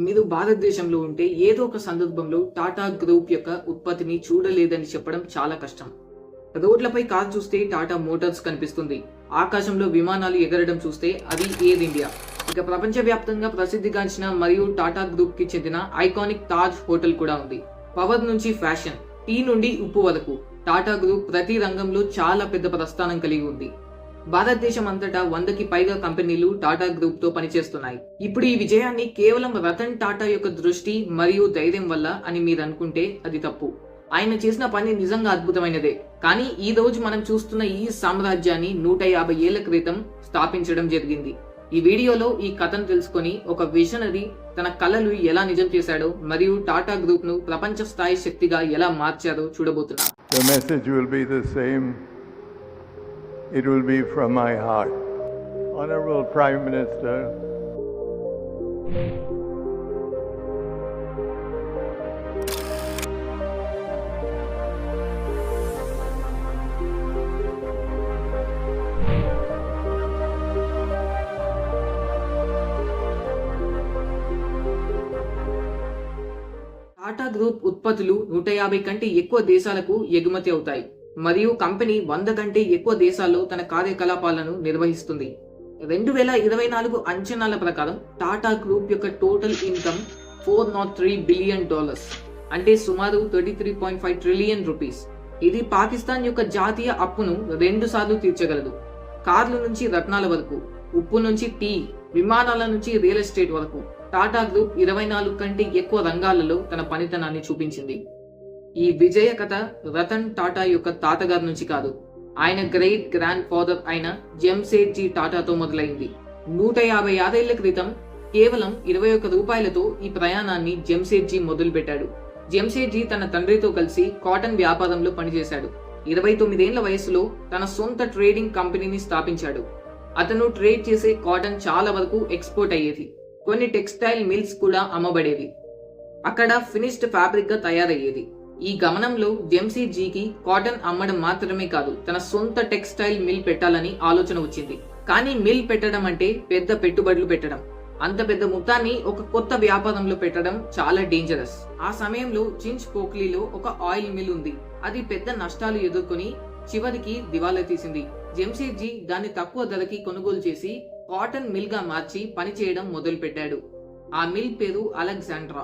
మీరు భారతదేశంలో ఉంటే ఏదో ఒక సందర్భంలో టాటా గ్రూప్ యొక్క ఉత్పత్తిని చూడలేదని చెప్పడం చాలా కష్టం. రోడ్లపై కార్ చూస్తే టాటా మోటార్స్ కనిపిస్తుంది. ఆకాశంలో విమానాలు ఎగరడం చూస్తే అది ఎయిర్ ఇండియా. ఇక ప్రపంచవ్యాప్తంగా ప్రసిద్ధిగాంచిన మరియు టాటా గ్రూప్ కి చెందిన ఐకానిక్ తాజ్ హోటల్ కూడా ఉంది. పవర్ నుంచి ఫ్యాషన్, టీ నుండి ఉప్పు వరకు టాటా గ్రూప్ ప్రతి రంగంలో చాలా పెద్ద ప్రస్థానం కలిగి ఉంది. భారతదేశం అంతటా 100కి పైగా కంపెనీలు టాటా గ్రూప్ తో పనిచేస్తున్నాయి. ఇప్పుడు ఈ విజయాన్ని కేవలం రతన్ టాటా యొక్క దృష్టి మరియు ధైర్యం వల్ల అని మీరు అనుకుంటే అది తప్పు. ఆయన చేసిన పని నిజంగా అద్భుతమైనదే. కానీ ఈ రోజు మనం చూస్తున్న ఈ సామ్రాజ్యాన్ని 150 ఏళ్ల క్రితం స్థాపించడం జరిగింది. ఈ వీడియోలో ఈ కథను తెలుసుకొని ఒక విజనరీ తన కలలు ఎలా నిజం చేశాడో మరియు టాటా గ్రూప్ ను ప్రపంచ స్థాయి శక్తిగా ఎలా మార్చారో చూడబోతున్నాం. The message will be the same. It will be from my heart. Honorable Prime Minister, Tata group ఉత్పత్తులు 150 కంటే ఎక్కువ దేశాలకు ఎగుమతి అవుతాయి మరియు కంపెనీ 100 కంటే ఎక్కువ దేశాల్లో తన కార్యకలాపాలను నిర్వహిస్తుంది. 2024 అంచనాల ప్రకారం టాటా గ్రూప్ యొక్క టోటల్ ఇన్కమ్ $403 బిలియన్, అంటే సుమారు 33.5 ట్రిలియన్ రూపీస్. ఇది పాకిస్తాన్ యొక్క జాతీయ అప్పును 2 సార్లు తీర్చగలదు. కార్ల నుంచి రత్నాల వరకు, ఉప్పు నుంచి టీ, విమానాల నుంచి రియల్ ఎస్టేట్ వరకు టాటా గ్రూప్ 24 కంటే ఎక్కువ రంగాలలో తన పనితనాన్ని చూపించింది. ఈ విజయ కథ రతన్ టాటా యొక్క తాతగారి నుంచి కాదు, ఆయన గ్రేట్ గ్రాండ్ ఫాదర్ అయిన జమ్షెడ్జీ టాటాతో మొదలైంది. 156 ఏళ్ల క్రితం కేవలం 21 రూపాయలతో ఈ ప్రయాణాన్ని జమ్షెడ్జీ మొదలు పెట్టాడు. జమ్షెడ్జీ తన తండ్రితో కలిసి కాటన్ వ్యాపారంలో పనిచేశాడు. 29 ఏళ్ల వయసులో తన సొంత ట్రేడింగ్ కంపెనీని స్థాపించాడు. అతను ట్రేడ్ చేసే కాటన్ చాలా వరకు ఎక్స్పోర్ట్ అయ్యేది. కొన్ని టెక్స్టైల్ మిల్స్ కూడా అమ్మబడేవి. అక్కడ ఫినిష్డ్ ఫ్యాబ్రిక్ గా తయారయ్యేది. ఈ గమనంలో జమ్షెడ్జీకి కాటన్ అమ్మడం మాత్రమే కాదు, తన సొంత టెక్స్టైల్ మిల్ పెట్టాలని ఆలోచన వచ్చింది. కానీ మిల్ పెట్టడం అంటే పెద్ద పెట్టుబడులు పెట్టడం. అంత పెద్ద మొత్తాన్ని ఒక కొత్త వ్యాపారంలో పెట్టడం చాలా డేంజరస్. ఆ సమయంలో చించ్ పోక్లీలో ఒక ఆయిల్ మిల్ ఉంది. అది పెద్ద నష్టాలు ఎదుర్కొని చివరికి దివాలా తీసింది. జమ్షెడ్జీ దాన్ని తక్కువ ధరకి కొనుగోలు చేసి కాటన్ మిల్ గా మార్చి పనిచేయడం మొదలు పెట్టాడు. ఆ మిల్ పేరు అలెగ్జాండ్రా.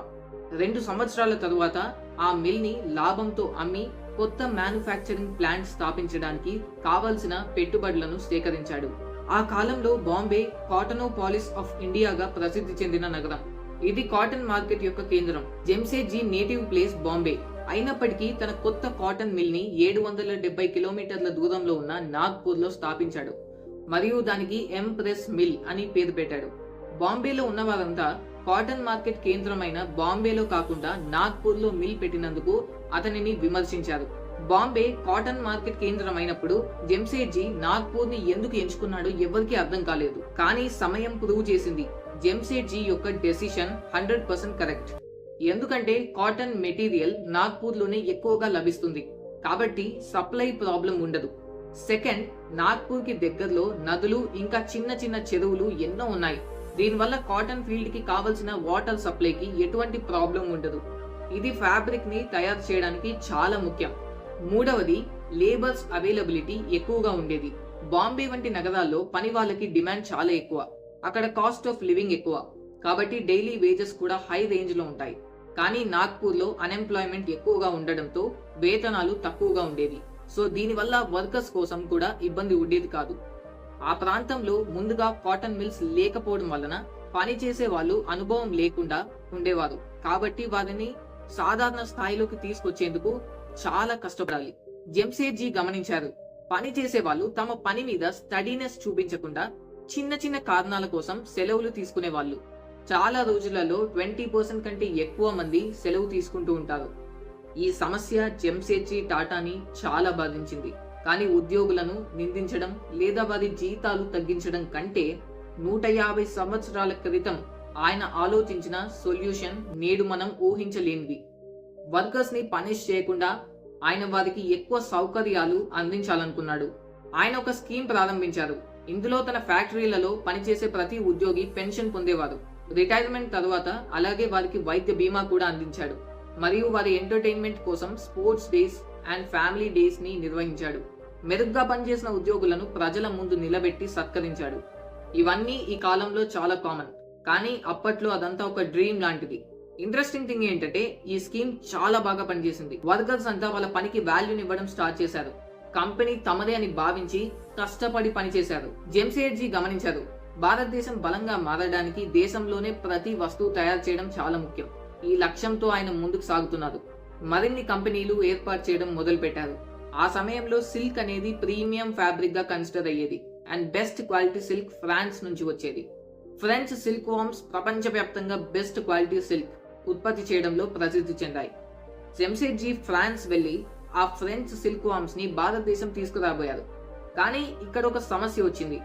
2 సంవత్సరాల తరువాత ఆ మిల్ ని లాభంతో అమ్మి కొత్త మ్యానుఫ్యాక్చరింగ్ ప్లాంట్ స్థాపించడానికి కావలసిన పెట్టుబడులను సేకరించాడు. ఆ కాలంలో బాంబే కాటనోపాలిస్ ఆఫ్ ఇండియాగా ప్రసిద్ధి చెందిన నగరం. ఇది కాటన్ మార్కెట్ యొక్క కేంద్రం. జమ్షెడ్జీ నేటివ్ ప్లేస్ బాంబే అయినప్పటికీ తన కొత్త కాటన్ మిల్ ని 770 కిలోమీటర్ల దూరంలో ఉన్న నాగ్పూర్ లో స్థాపించాడు మరియు దానికి ఎంప్రెస్ మిల్ అని పేరు పెట్టాడు. బాంబేలో ఉన్నవారంతా కాటన్ మార్కెట్ కేంద్రమైన బాంబేలో కాకుండా నాగ్పూర్ లో మిల్ పెట్టినందుకు అతనిని విమర్శించారు. బాంబే కాటన్ మార్కెట్ కేంద్రం అయినప్పుడు జమ్షెడ్జీ నాగ్పూర్ ని ఎందుకు ఎంచుకున్నాడో ఎవరికీ అర్థం కాలేదు. కానీ సమయం ప్రూవ్ చేసింది జమ్షెడ్జీ యొక్క డెసిషన్ 100% కరెక్ట్. ఎందుకంటే కాటన్ మెటీరియల్ నాగ్పూర్ లోనే ఎక్కువగా లభిస్తుంది కాబట్టి సప్లై ప్రాబ్లం ఉండదు. సెకండ్, నాగ్పూర్ కి దగ్గరలో నదులు ఇంకా చిన్న చిన్న చెరువులు ఎన్నో ఉన్నాయి. దీనివల్ల కాటన్ ఫీల్డ్ కి కావలసిన వాటర్ సప్లైకి ఎటువంటి ప్రాబ్లం ఉండదు. ఇది ఫ్యాబ్రిక్ ని తయారు చేయడానికి చాలా ముఖ్యం. మూడవది, లేబర్స్ అవైలబిలిటీ ఎక్కువగా ఉండేది. బాంబే వంటి నగరాల్లో పని వాళ్ళకి డిమాండ్ చాలా ఎక్కువ. అక్కడ కాస్ట్ ఆఫ్ లివింగ్ ఎక్కువ కాబట్టి డైలీ వేజెస్ కూడా హై రేంజ్ లో ఉంటాయి. కానీ నాగ్పూర్ లో అన్ఎంప్లాయ్మెంట్ ఎక్కువగా ఉండడంతో వేతనాలు తక్కువగా ఉండేవి. సో దీనివల్ల వర్కర్స్ కోసం కూడా ఇబ్బంది ఉండేది కాదు. ఆ ప్రాంతంలో ముందుగా కాటన్ మిల్స్ లేకపోవడం వలన పని చేసే వాళ్ళు అనుభవం లేకుండా ఉండేవారు కాబట్టి వారిని సాధారణ స్థాయిలోకి తీసుకొచ్చేందుకు చాలా కష్టపడాలి. జమ్షెడ్జీ గమనించారు, పని చేసే వాళ్ళు తమ పని మీద స్టడీనెస్ చూపించకుండా చిన్న చిన్న కారణాల కోసం సెలవులు తీసుకునే వాళ్ళు. చాలా రోజులలో 20% కంటే ఎక్కువ మంది సెలవు తీసుకుంటూ ఉంటారు. ఈ సమస్య జమ్షెడ్జీ టాటాని చాలా బాధించింది. కానీ ఉద్యోగులను నిందించడం లేదా వారి జీతాలు తగ్గించడం కంటే 150 సంవత్సరాల క్రితం ఆయన ఆలోచించిన సొల్యూషన్ నేడు మనం ఊహించలేనిది. వర్కర్స్ ని పనిష్ చేయకుండా ఆయన వారికి ఎక్కువ సౌకర్యాలు అందించాలనుకున్నాడు. ఆయన ఒక స్కీమ్ ప్రారంభించారు. ఇందులో తన ఫ్యాక్టరీలలో పనిచేసే ప్రతి ఉద్యోగి పెన్షన్ పొందేవారు. రిటైర్మెంట్ తర్వాత అలాగే వారికి వైద్య బీమా కూడా అందించాడు మరియు వారి ఎంటర్టైన్మెంట్ కోసం sports days and family days ని నిర్వహించాడు. మెరుగ్గా పనిచేసిన ఉద్యోగులను ప్రజల ముందు నిలబెట్టి సత్కరించాడు. ఇవన్నీ ఈ కాలంలో చాలా కామన్, కానీ అప్పట్లో అదంతా ఒక డ్రీమ్ లాంటిది. ఇంట్రెస్టింగ్ థింగ్ ఏంటంటే ఈ స్కీమ్ చాలా బాగా పనిచేసింది. వర్కర్స్ అంతా వాళ్ళ పనికి వాల్యూని ఇవ్వడం స్టార్ట్ చేశారు. కంపెనీ తమదే అని భావించి కష్టపడి పనిచేశారు. జెమ్సేట్జీ గమనించారు, భారతదేశం బలంగా మారడానికి దేశంలోనే ప్రతి వస్తువు తయారు చేయడం చాలా ముఖ్యం. ఈ లక్ష్యంతో ఆయన ముందుకు సాగుతున్నారు. మరిన్ని కంపెనీలు ఏర్పాటు చేయడం మొదలు పెట్టారు. ఆ సమయంలో సిల్క్ అనేది ప్రీమియం ఫ్యాబ్రిక్ గా కన్సిడర్ అయ్యేది and best quality silk France నుంచి వచ్చేది. ఫ్రెంచ్ సిల్క్ వామ్స్ ప్రపంచవ్యాప్తంగా బెస్ట్ క్వాలిటీ సిల్క్ ఉత్పత్తి చేయడంలో ప్రసిద్ధి చెందాయి. జెమ్సేట్జీ ఫ్రాన్స్ వెళ్లి ఆ ఫ్రెంచ్ సిల్క్ వామ్స్ ని భారతదేశం తీసుకురాబోయారు. కానీ ఇక్కడ ఒక సమస్య వచ్చింది.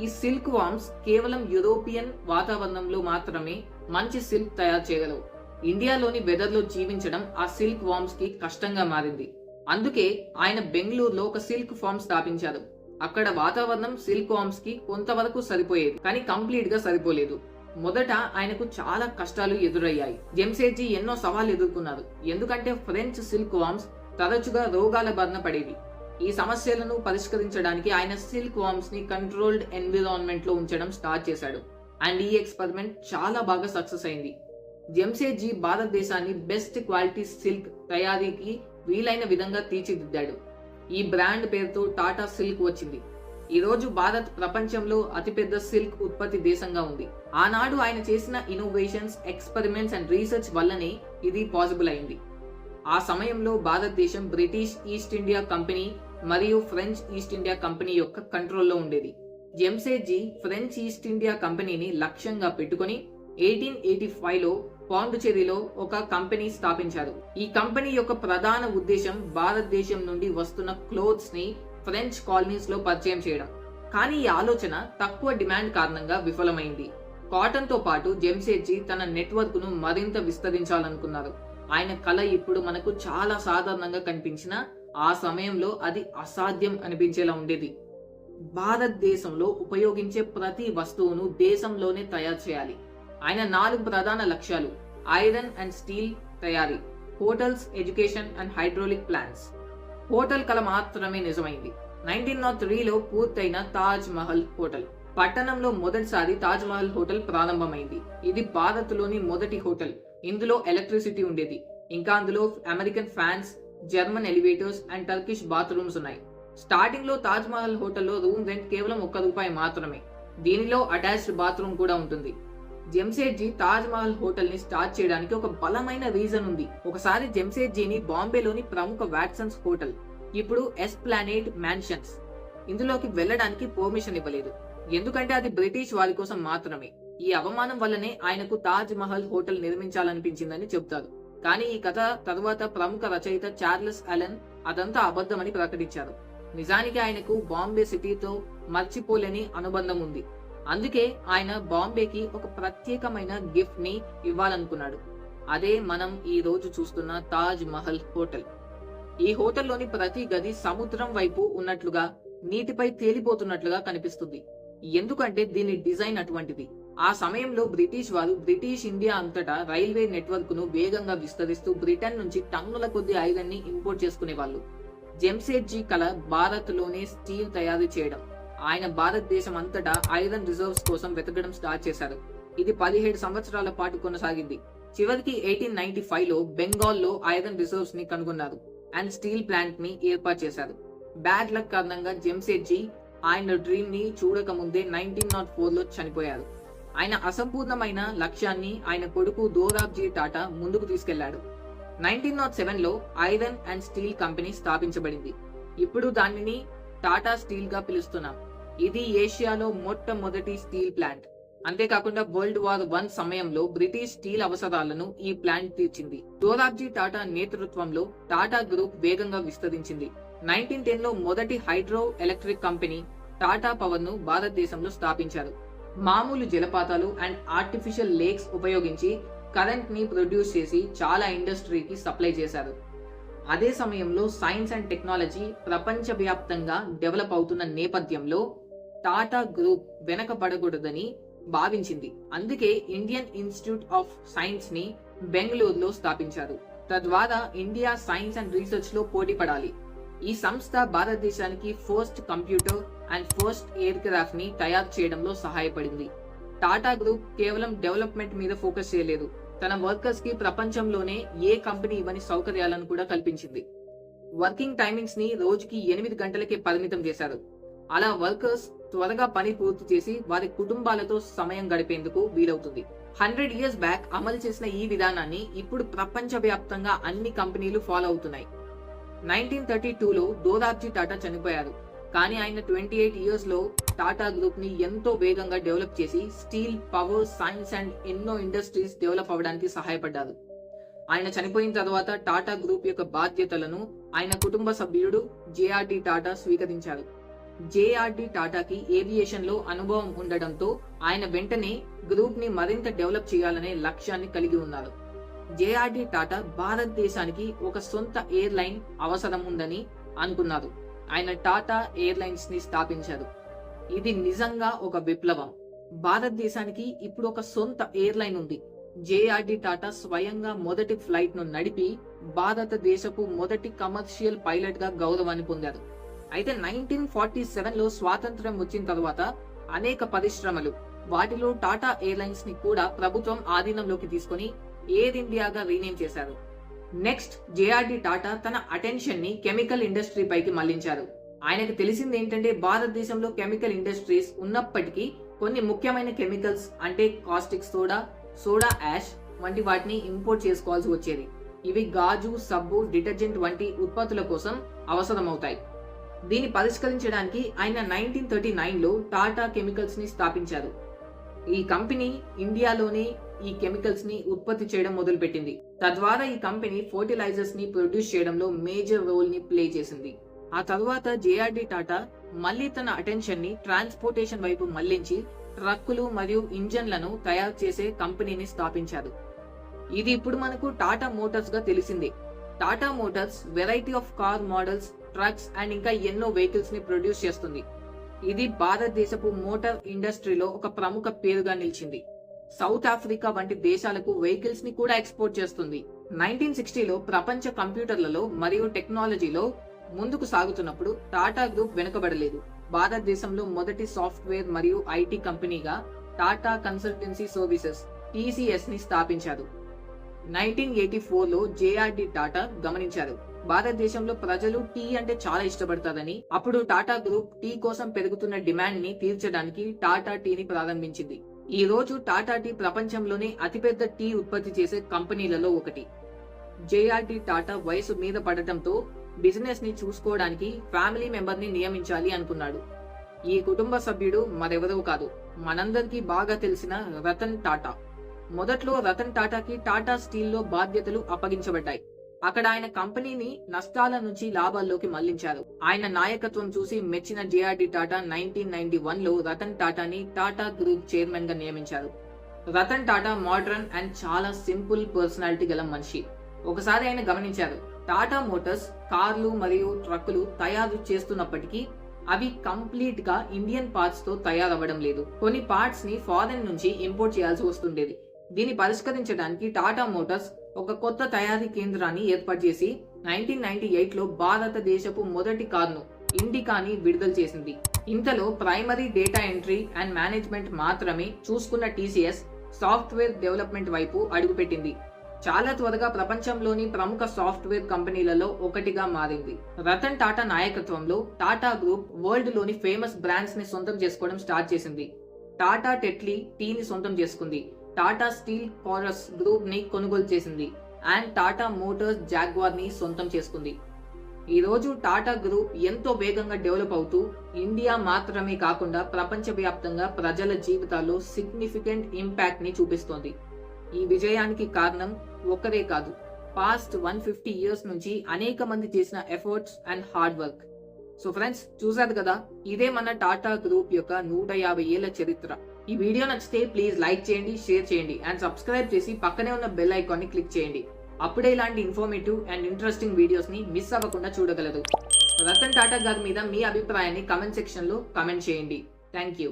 ఈ సిల్క్ వామ్స్ కేవలం యూరోపియన్ వాతావరణంలో మాత్రమే మంచి సిల్క్ తయారు చేయగలవు. ఇండియాలోని వెదర్ లో జీవించడం ఆ సిల్క్ వామ్స్ కి కష్టంగా మారింది. అందుకే ఆయన బెంగళూరులో ఒక సిల్క్ ఫార్మ్ స్థాపించారు. అక్కడ వాతావరణం సిల్క్ వామ్స్ కి కొంతవరకు సరిపోయేది, కానీ కంప్లీట్ గా సరిపోలేదు. మొదట ఆయనకు చాలా కష్టాలు ఎదురయ్యాయి. జెమ్సేట్జీ ఎన్నో సవాళ్లు ఎదుర్కొన్నారు, ఎందుకంటే ఫ్రెంచ్ సిల్క్ వామ్స్ తరచుగా రోగాల బారిన పడేవి. ఈ సమస్యలను పరిష్కరించడానికి ఆయన సిల్క్ వామ్స్ ని కంట్రోల్డ్ ఎన్విరాన్మెంట్ లో ఉంచడం స్టార్ట్ చేశాడు. అండ్ ఈ ఎక్స్పెరిమెంట్ చాలా బాగా సక్సెస్ అయింది. జెమ్సేట్జీ భారతదేశాన్ని బెస్ట్ క్వాలిటీ సిల్క్ తయారీకి వీలైన విధంగా తీర్చిదిద్దాడు. ఈ బ్రాండ్ పేరుతో టాటా సిల్క్ వచ్చింది. ఈ రోజు భారత్ ప్రపంచంలో అతిపెద్ద సిల్క్ ఉత్పత్తి దేశంగా ఉంది. ఆనాడు ఆయన చేసిన ఇన్నోవేషన్స్, ఎక్స్పెరిమెంట్స్ అండ్ రీసెర్చ్ వల్లనే ఇది పాసిబుల్ అయింది. ఆ సమయంలో భారతదేశం బ్రిటిష్ ఈస్ట్ ఇండియా కంపెనీ మరియు ఫ్రెంచ్ ఈస్ట్ ఇండియా కంపెనీ యొక్క కంట్రోల్లో ఉండేది. జెమ్సేట్జీ ఫ్రెంచ్ ఈస్ట్ ఇండియా కంపెనీని లక్ష్యంగా పెట్టుకుని 1885లో పాండుచేరిలో ఒక కంపెనీ స్థాపించారు. ఈ కంపెనీ యొక్క ప్రధాన ఉద్దేశం భారతదేశం నుండి వస్తున్న క్లోత్స్ ని ఫ్రెంచ్ కాలనీస్ లో పరిచయం చేయడం. కానీ ఈ ఆలోచన తక్కువ డిమాండ్ కారణంగా విఫలమైంది. కాటన్ తో పాటు జెమ్సేట్జీ తన నెట్వర్క్ ను మరింత విస్తరించాలనుకున్నారు. ఆయన కళ ఇప్పుడు మనకు చాలా సాధారణంగా కనిపించిన ఆ సమయంలో అది అసాధ్యం అనిపించేలా ఉండేది. భారతదేశంలో ఉపయోగించే ప్రతి వస్తువును దేశంలోనే తయారు చేయాలి. ఆయన 4 ప్రధాన లక్ష్యాలు: ఐరన్ అండ్ స్టీల్ తయారీ, hotels, education and hydraulic plants. Hotel కళ మాత్రమే నిజమైంది. 1903లో పూర్తయిన తాజ్ మహల్ హోటల్. పట్టణంలో మొదటిసారి తాజ్ మహల్ హోటల్ ప్రారంభమైంది. ఇది భారత్లోని మొదటి హోటల్. ఇందులో ఎలక్ట్రిసిటీ ఉండేది. ఇంకా అందులో American fans, German elevators and Turkish bathrooms ఉన్నాయి. స్టార్టింగ్ లో తాజ్ మహల్ హోటల్లో రూమ్ రెంట్ కేవలం ₹1 మాత్రమే. దీనిలో అటాచ్డ్ బాత్రూమ్ కూడా ఉంటుంది. జెమ్సేట్జీ తాజ్ మహల్ హోటల్ ని స్టార్ట్ చేయడానికి ఒక బలమైన రీజన్ ఉంది. ఒకసారి జెమ్సేట్జీని బాంబేలోని ప్రముఖ వాట్సన్స్ హోటల్, ఇప్పుడు ఎస్ప్లానేడ్ మ్యాన్షన్స్, ఇందులోకి వెళ్ళడానికి పర్మిషన్ ఇవ్వలేదు, ఎందుకంటే అది బ్రిటిష్ వారి కోసం మాత్రమే. ఈ అవమానం వల్లనే ఆయనకు తాజ్ మహల్ హోటల్ నిర్మించాలనిపించిందని చెబుతారు. కానీ ఈ కథ తరువాత ప్రముఖ రచయిత చార్లెస్ అలెన్ అదంతా అబద్ధమని ప్రకటించారు. నిజానికి ఆయనకు బాంబే సిటీతో మర్చిపోలేని అనుబంధం ఉంది. అందుకే ఆయన బాంబేకి ఒక ప్రత్యేకమైన గిఫ్ట్ ని ఇవ్వాలనుకున్నాడు. అదే మనం ఈ రోజు చూస్తున్న తాజ్ మహల్ హోటల్. ఈ హోటల్లోని ప్రతి గది సముద్రం వైపు ఉన్నట్లుగా, నీటిపై తేలిపోతున్నట్లుగా కనిపిస్తుంది. ఎందుకంటే దీని డిజైన్ అటువంటిది. ఆ సమయంలో బ్రిటిష్ వారు బ్రిటిష్ ఇండియా అంతటా రైల్వే నెట్వర్క్ ను వేగంగా విస్తరిస్తూ బ్రిటన్ నుంచి టన్నుల కొద్ది ఐరన్ ని ఇంపోర్ట్ చేసుకునేవాళ్ళు. జెమ్సేట్జీ కళ భారత్ లోనే స్టీల్ తయారు చేయడం. ఆయన భారతదేశం అంతటా ఐరన్ రిజర్వ్స్ కోసం వెతకడం స్టార్ట్ చేశారు. ఇది 17 సంవత్సరాల పాటు కొనసాగింది. చివరికి 1895లో బెంగాల్లో ఐరన్ రిజర్వ్స్ ని కనుగొన్నారు అండ్ స్టీల్ ప్లాంట్ ని ఏర్పాటు చేశారు. బ్యాడ్ లక్ కారణంగా జెమ్సేట్జీ ఆయన డ్రీమ్ ని చూడక ముందే 1904లో చనిపోయారు. ఆయన అసంపూర్ణమైన లక్ష్యాన్ని ఆయన కొడుకు దోరాబ్జీ టాటా ముందుకు తీసుకెళ్లాడు. 1907లో ఐరన్ అండ్ స్టీల్ కంపెనీ స్థాపించబడింది. ఇప్పుడు దానిని టాటా స్టీల్ గా పిలుస్తున్నాం. ఇది ఏషియాలో మొట్టమొదటి స్టీల్ ప్లాంట్. అంతేకాకుండా వరల్డ్ వార్ I సమయంలో బ్రిటిష్ స్టీల్ అవసరాలను ఈ ప్లాంట్ తీర్చింది. దోరాబ్జీ టాటా నేతృత్వంలో టాటా గ్రూప్ వేగంగా విస్తరించింది. 1910లో మొదటి hydro electric company Tata power ను భారతదేశంలో స్థాపించారు. మామూలు జలపాతాలు అండ్ ఆర్టిఫిషియల్ లేక్స్ ఉపయోగించి కరెంట్ ని ప్రొడ్యూస్ చేసి చాలా ఇండస్ట్రీకి సప్లై చేశారు. అదే సమయంలో సైన్స్ అండ్ టెక్నాలజీ ప్రపంచవ్యాప్తంగా డెవలప్ అవుతున్న నేపథ్యంలో టాటా గ్రూప్ వెనకబడకూడదని భావించింది. అందుకే ఇండియన్ ఇన్స్టిట్యూట్ ఆఫ్ సైన్స్ ని బెంగళూరులో స్థాపించారు. తద్వారా ఇండియా సైన్స్ అండ్ రీసెర్చ్ లో పోటీ పడాలి. ఈ సంస్థ భారతదేశానికి first computer and first air craft ని తయారు చేయడంలో సహాయపడింది. టాటా గ్రూప్ కేవలం డెవలప్మెంట్ మీద ఫోకస్ చేయలేదు, తన వర్కర్స్ కి ప్రపంచంలోనే ఏ కంపెనీ ఇవ్వని సౌకర్యాలను కూడా కల్పించింది. వర్కింగ్ టైమింగ్స్ ని రోజుకి 8 గంటలకే పరిమితం చేశారు. అలా వర్కర్స్ త్వరగా పని పూర్తి చేసి వారి కుటుంబాలతో సమయం గడిపేందుకు వీలవుతుంది. 100 years బ్యాక్ అమలు చేసిన ఈ విధానాన్ని ఇప్పుడు ప్రపంచవ్యాప్తంగా అన్ని కంపెనీలు ఫాలో అవుతున్నాయి. 1932లో దోరాబ్జీ టాటా చనిపోయారు. కానీ ఆయన 28 years లో టాటా గ్రూప్ ని ఎంతో వేగంగా డెవలప్ చేసి స్టీల్, పవర్, సైన్స్ అండ్ ఎన్నో ఇండస్ట్రీస్ డెవలప్ అవ్వడానికి సహాయపడ్డారు. ఆయన చనిపోయిన తర్వాత టాటా గ్రూప్ యొక్క బాధ్యతలను ఆయన కుటుంబ సభ్యుడు జేఆర్డి టాటా స్వీకరించారు. జేఆర్డి టాటాకి ఏవియేషన్ లో అనుభవం ఉండడంతో ఆయన వెంటనే గ్రూప్ ని మరింత డెవలప్ చేయాలనే లక్ష్యాన్ని కలిగి ఉన్నారు. జేఆర్డి టాటా భారతదేశానికి ఒక సొంత ఎయిర్ లైన్ అవసరం ఉందని అనుకున్నారు. ఆయన టాటా ఎయిర్లైన్స్ ని స్థాపించారు. ఇది నిజంగా ఒక విప్లవం. భారతదేశానికి ఇప్పుడు ఒక సొంత ఎయిర్లైన్ ఉంది. జేఆర్డి టాటా స్వయంగా మొదటి ఫ్లైట్ ను నడిపి భారతదేశపు మొదటి కమర్షియల్ పైలట్ గా గౌరవాన్ని పొందారు. అయితే 1947లో స్వాతంత్ర్యం వచ్చిన తర్వాత అనేక పరిశ్రమలు, వాటిలో టాటా ఎయిర్లైన్స్ ని కూడా ప్రభుత్వం ఆధీనంలోకి తీసుకుని ఎయిర్ ఇండియాగా రీనేమ్ చేశారు. నెక్స్ట్ జేఆర్డి టాటా తన అటెన్షన్ ని కెమికల్ ఇండస్ట్రీ పైకి మళ్లించారు. ఆయనకు తెలిసింది ఏంటంటే భారతదేశంలో కెమికల్ ఇండస్ట్రీస్ ఉన్నప్పటికీ కొన్ని ముఖ్యమైన కెమికల్స్ అంటే కాస్టిక్ సోడా, సోడా యాష్ వంటి వాటిని ఇంపోర్ట్ చేసుకోవాల్సి వచ్చేది. ఇవి గాజు, సబ్బు, డిటర్జెంట్ వంటి ఉత్పత్తుల కోసం అవసరమవుతాయి. దీన్ని పరిష్కరించడానికి ఆయన 1939లో టాటా కెమికల్స్ ని స్థాపించారు. ఈ కంపెనీ ఇండియాలోనే ఈ కెమికల్స్ ని ఉత్పత్తి చేయడం మొదలుపెట్టింది. తద్వారా ఈ కంపెనీ ఫర్టిలైజర్స్ ని ప్రొడ్యూస్ చేయడంలో మేజర్ రోల్ ని ప్లే చేసింది. ఆ తర్వాత జేఆర్డి టాటా మళ్ళీ తన అటెన్షన్ ని ట్రాన్స్పోర్టేషన్ వైపు మళ్లించి ట్రక్కులు మరియు ఇంజన్లను తయారు చేసే కంపెనీని స్థాపించారు. ఇది ఇప్పుడు మనకు టాటా మోటార్స్ గా తెలిసిందే. Tata Motors variety of car models, trucks and ఇంకా ఎన్నో వెహికల్స్ ని ప్రొడ్యూస్ చేస్తుంది. ఇది భారతదేశపు మోటార్ ఇండస్ట్రీలో ఒక ప్రముఖ పేరుగా నిలిచింది. సౌత్ ఆఫ్రికా వంటి దేశాలకు వెహికల్స్ ని కూడా ఎక్స్పోర్ట్ చేస్తుంది. 1960లో ప్రపంచ కంప్యూటర్లలో మరియు టెక్నాలజీలో ముందుకు సాగుతున్నప్పుడు టాటా గ్రూప్ వెనుకబడలేదు. భారతదేశంలో మొదటి సాఫ్ట్వేర్ మరియు ఐటీ కంపెనీగా టాటా కన్సల్టెన్సీ సర్వీసెస్ TCS ని స్థాపించారు. 1984లో జేఆర్డి టాటా గమనించారు భారతదేశంలో ప్రజలు టీ అంటే చాలా ఇష్టపడతారని. అప్పుడు టాటా గ్రూప్ టీ కోసం పెరుగుతున్న డిమాండ్ ని తీర్చడానికి టాటా టీని ప్రారంభించింది. ఈ రోజు టాటా టీ ప్రపంచంలోనే అతిపెద్ద టీ ఉత్పత్తి చేసే కంపెనీలలో ఒకటి. జేఆర్డి టాటా వయసు మీద పడటంతో బిజినెస్ ని చూసుకోవడానికి ఫ్యామిలీ మెంబర్ ని నియమించాలి అనుకున్నాడు. ఈ కుటుంబ సభ్యుడు మరెవరూ కాదు, మనందరికీ బాగా తెలిసిన రతన్ టాటా. మొదట్లో రతన్ టాటాకి టాటా స్టీల్ లో బాధ్యతలు అప్పగించబడ్డాయి. అక్కడ ఆయన కంపెనీని నష్టాల నుంచి లాభాల్లోకి మళ్లించారు. ఆయన నాయకత్వం చూసి మెచ్చిన జేఆర్డి టాటా 1991లో రతన్ టాటాని టాటా గ్రూప్ చైర్మన్ గా నియమించారు. రతన్ టాటా మోడర్న్ అండ్ చాలా సింపుల్ పర్సనాలిటీ గల మనిషి. ఒకసారి ఆయన గమనించారు, టాటా మోటార్స్ కార్లు మరియు ట్రక్కులు తయారు చేస్తున్నప్పటికీ అవి కంప్లీట్ గా ఇండియన్ పార్ట్స్ తో తయారవ్వడం లేదు. కొన్ని పార్ట్స్ ని ఫారెన్ నుంచి ఇంపోర్ట్ చేయాల్సి వస్తుండేది. దీన్ని పరిష్కరించడానికి టాటా మోటార్స్ ఒక కొత్త తయారీ కేంద్రాన్ని ఏర్పాటు చేసి 1998లో భారతదేశపు మొదటి కారును ఇండికాని విడుదల చేసింది. ఇంతలో primary data entry and management మాత్రమే చూసుకున్న TCS సాఫ్ట్వేర్ డెవలప్మెంట్ వైపు అడుగుపెట్టింది. చాలా త్వరగా ప్రపంచంలోని ప్రముఖ సాఫ్ట్వేర్ కంపెనీలలో ఒకటిగా మారింది. రతన్ టాటా నాయకత్వంలో టాటా గ్రూప్ వరల్డ్ లోని ఫేమస్ బ్రాండ్స్ ని సొంతం చేసుకోవడం స్టార్ట్ చేసింది. టాటా టెట్లీ టీని సొంతం చేసుకుంది. టాటా స్టీల్ కోరస్ గ్రూప్ ని కొనుగోలు చేసింది అండ్ టాటా మోటార్స్ జాగ్వార్ ని సొంతం చేసుకుంది. ఈ రోజు టాటా గ్రూప్ ఎంతో వేగంగా డెవలప్ అవుతూ ఇండియా మాత్రమే కాకుండా ప్రపంచవ్యాప్తంగా ప్రజల జీవితాల్లో సిగ్నిఫికెంట్ ఇంపాక్ట్ ని చూపిస్తోంది. ఈ విజయానికి కారణం ఒక్కరే కాదు, పాస్ట్ 150 years నుంచి అనేక మంది చేసిన efforts and hard work. So friends, చూసారు కదా, ఇదే మన టాటా గ్రూప్ యొక్క 150 ఏళ్ల చరిత్ర. ఈ వీడియో నచ్చితే ప్లీజ్ లైక్ చేయండి, షేర్ చేయండి అండ్ సబ్స్క్రైబ్ చేసి పక్కనే ఉన్న బెల్ ఐకాన్ ని క్లిక్ చేయండి. అప్పుడే ఇలాంటి ఇన్ఫర్మేటివ్ అండ్ ఇంట్రెస్టింగ్ వీడియోస్ ని మిస్ అవ్వకుండా చూడగలరు. రతన్ టాటా గారి మీద మీ అభిప్రాయాన్ని కమెంట్ సెక్షన్ లో కమెంట్ చేయండి. Thank you.